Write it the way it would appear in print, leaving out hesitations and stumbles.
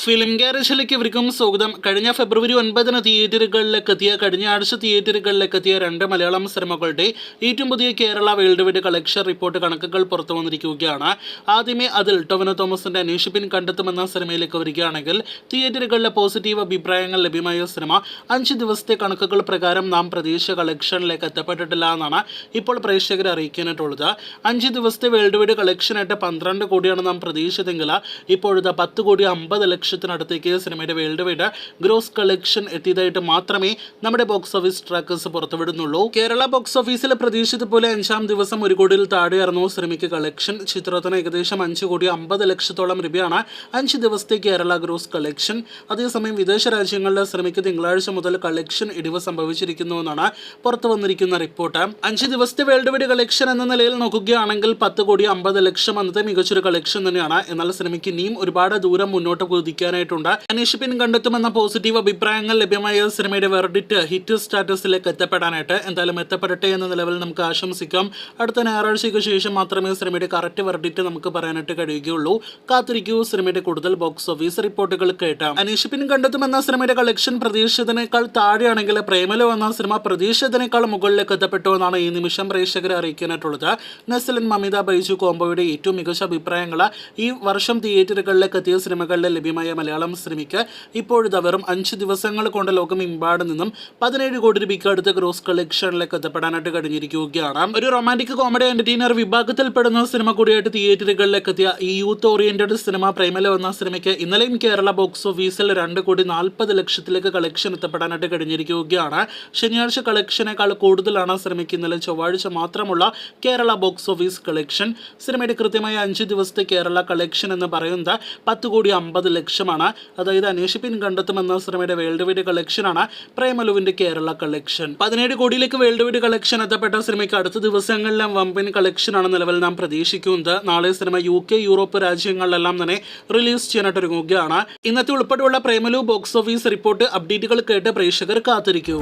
Film ഗാരേജിലേക്ക് ഇവർക്കും സ്വാഗതം. കഴിഞ്ഞ ഫെബ്രുവരി 9 കഴിഞ്ഞ ആഴ്ച തിയേറ്ററുകളിലേക്ക് എത്തിയ 2 മലയാളം സിനിമകളുടെ ഏറ്റവും പുതിയ Kerala world wide collection report കണക്കുകൾ പുറത്തു വന്നിരിക്കുകയാണ്. ആദ്യമേ അതിൽ ടൊവിനോ തോമസിന്റെ അന്വേഷിപ്പിൻ കണ്ടെത്തുമെന്ന സിനിമയിലേക്ക് വരികയാണെങ്കിൽ തിയേറ്ററുകളിലെ പോസിറ്റീവ് അഭിപ്രായങ്ങൾ ലഭ്യമായ സിനിമ 5 ദിവസത്തെ കണക്കുകൾ പ്രകാരം നാം പ്രതീക്ഷ കളക്ഷനിലേക്ക് എത്തപ്പെട്ടിട്ടില്ല എന്നാണ് ഇപ്പോൾ പ്രേക്ഷകരെ അറിയിക്കാനായിട്ടുള്ളത്. 5 ദിവസത്തെ വേൾഡ് വൈഡ് കളക്ഷനായിട്ട് 12 കോടിയാണ് നാം പ്രതീക്ഷിച്ചതെങ്കിൽ ഇപ്പോഴത്തെ 10 കോടി 50 ലക്ഷത്തിനടുത്തേക്ക് സിനിമയുടെ വേൾഡ് വൈഡ് ഗ്രോസ് കളക്ഷൻ എത്തിയതായിട്ട് മാത്രമേ നമ്മുടെ ബോക്സ് ഓഫീസ് ട്രാക്കേഴ്സ് പുറത്തുവിടുന്നുള്ളൂ. കേരള ബോക്സ് ഓഫീസിൽ പ്രതീക്ഷിച്ചത് പോലെ 5-ാം ദിവസം 1 കോടിയിൽ താഴെയായിരുന്നു സിനിമയ്ക്ക് കളക്ഷൻ. ചിത്രത്തിന് ഏകദേശം 5 കോടി 50 ലക്ഷത്തോളം രൂപയാണ് 5 ദിവസത്തെ കേരള ഗ്രോസ് കളക്ഷൻ. അതേസമയം വിദേശ രാജ്യങ്ങളിലെ സിനിമയ്ക്ക് തിങ്കളാഴ്ച മുതൽ കളക്ഷൻ ഇടിവ് സംഭവിച്ചിരിക്കുന്നുവെന്നാണ് പുറത്തു വന്നിരിക്കുന്ന റിപ്പോർട്ട്. 5 ദിവസത്തെ വേൾഡ് വൈഡ് കളക്ഷൻ എന്ന നിലയിൽ നോക്കുകയാണെങ്കിൽ 10 കോടി 50 ലക്ഷം എന്നത്തെ മികച്ചൊരു കളക്ഷൻ തന്നെയാണ്. എന്നാൽ സിനിമയ്ക്ക് ഇനിയും ഒരുപാട് ദൂരം മുന്നോട്ട് കുതിക്കാനായിട്ടുണ്ട്. അന്വേഷിപ്പിൻ കണ്ടെത്തുമെന്ന പോസിറ്റീവ് അഭിപ്രായങ്ങൾ ലഭ്യമായ സിനിമയുടെ വെർഡിക്റ്റ് ഹിറ്റ് സ്റ്റാറ്റസിലേക്ക് എത്തപ്പെടാനായിട്ട് എന്തായാലും എത്തപ്പെടട്ടെ എന്ന നിലവിൽ നമുക്ക് ആശംസിക്കാം. അടുത്ത ഞായറാഴ്ചയ്ക്ക് ശേഷം മാത്രമേ സിനിമയുടെ കറക്റ്റ് വെർഡിക്റ്റ് നമുക്ക് പറയാനായിട്ട് കഴിയുകയുള്ളൂ. കാത്തിരിക്കൂ സിനിമയുടെ കൂടുതൽ ബോക്സ് ഓഫീസ് റിപ്പോർട്ടുകൾ കേട്ടാം. അന്വേഷിപ്പിൻ കണ്ടെത്തുമെന്ന സിനിമയുടെ കളക്ഷൻ പ്രതീക്ഷിച്ചതിനേക്കാൾ താഴെയാണെങ്കിൽ പ്രേമലു എന്ന സിനിമ പ്രതീക്ഷിച്ചതിനേക്കാൾ മുകളിലേക്ക് എത്തപ്പെട്ടു എന്നാണ് ഈ നിമിഷം പ്രേക്ഷകരെ അറിയിക്കാനായിട്ടുള്ളത്. നസ്ലിൻ മമിത ബൈജു കോംബോയുടെ ഏറ്റവും മികച്ച അഭിപ്രായങ്ങൾ ഈ വർഷം തിയേറ്ററുകളിലേക്ക് എത്തിയ സിനിമകളിലെ ലഭ്യമായ മലയാളം സിനിമയ്ക്ക് ഇപ്പോഴത്തെ വെറും 5 ദിവസങ്ങൾ കൊണ്ട് ലോകമെമ്പാടും നിന്നും 17 കോടി രൂപയ്ക്ക് അടുത്ത ഗ്രോസ് കളക്ഷനിലേക്ക് എത്തപ്പെടാനായിട്ട് കഴിഞ്ഞിരിക്കുകയാണ്. ഒരു റൊമാൻറ്റിക് കോമഡി എന്റർടൈനർ വിഭാഗത്തിൽപ്പെടുന്ന സിനിമ കൂടിയായിട്ട് തിയേറ്ററുകളിലേക്ക് എത്തിയ ഈ യൂത്ത് ഓറിയന്റഡ് സിനിമ പ്രേമലു എന്ന സിനിമയ്ക്ക് ഇന്നലെയും കേരള ബോക്സ് ഓഫീസിൽ 2 കോടി 40 ലക്ഷത്തിലേക്ക് കളക്ഷൻ എത്തപ്പെടാനായിട്ട് കഴിഞ്ഞിരിക്കുകയാണ്. ശനിയാഴ്ച കളക്ഷനേക്കാൾ കൂടുതലാണ് സിനിമയ്ക്ക് ഇന്നലെ ചൊവ്വാഴ്ച മാത്രമുള്ള കേരള ബോക്സ് ഓഫീസ് കളക്ഷൻ. സിനിമയുടെ കൃത്യമായ 5 ദിവസത്തെ കേരള കളക്ഷൻ എന്ന് പറയുന്നത് 10 കോടി 50 ലക്ഷമാണ്. അതായത് അന്വേഷിപ്പിൻ കണ്ടെത്തുമെന്ന സിനിമയുടെ വേൾഡ് വൈഡ് കളക്ഷനാണ് പ്രേമലുവിന്റെ കേരള കളക്ഷൻ. 17 കോടിയിലേക്ക് വേൾഡ് വൈഡ് കളക്ഷൻ എത്തപ്പെട്ട സിനിമയ്ക്ക് അടുത്ത ദിവസങ്ങളിലും വമ്പൻ കളക്ഷനാണ് നിലവിൽ നാം പ്രതീക്ഷിക്കുന്നത്. നാളെ സിനിമ UK, യൂറോപ്പ് രാജ്യങ്ങളിലെല്ലാം തന്നെ റിലീസ് ചെയ്യാനായിട്ട് ഒരുങ്ങുകയാണ്. ഇന്നത്തെ ഉൾപ്പെടെയുള്ള പ്രേമലു ബോക്സ് ഓഫീസ് റിപ്പോർട്ട് അപ്ഡേറ്റുകൾ കേട്ട് പ്രേക്ഷകർ കാത്തിരിക്കൂ.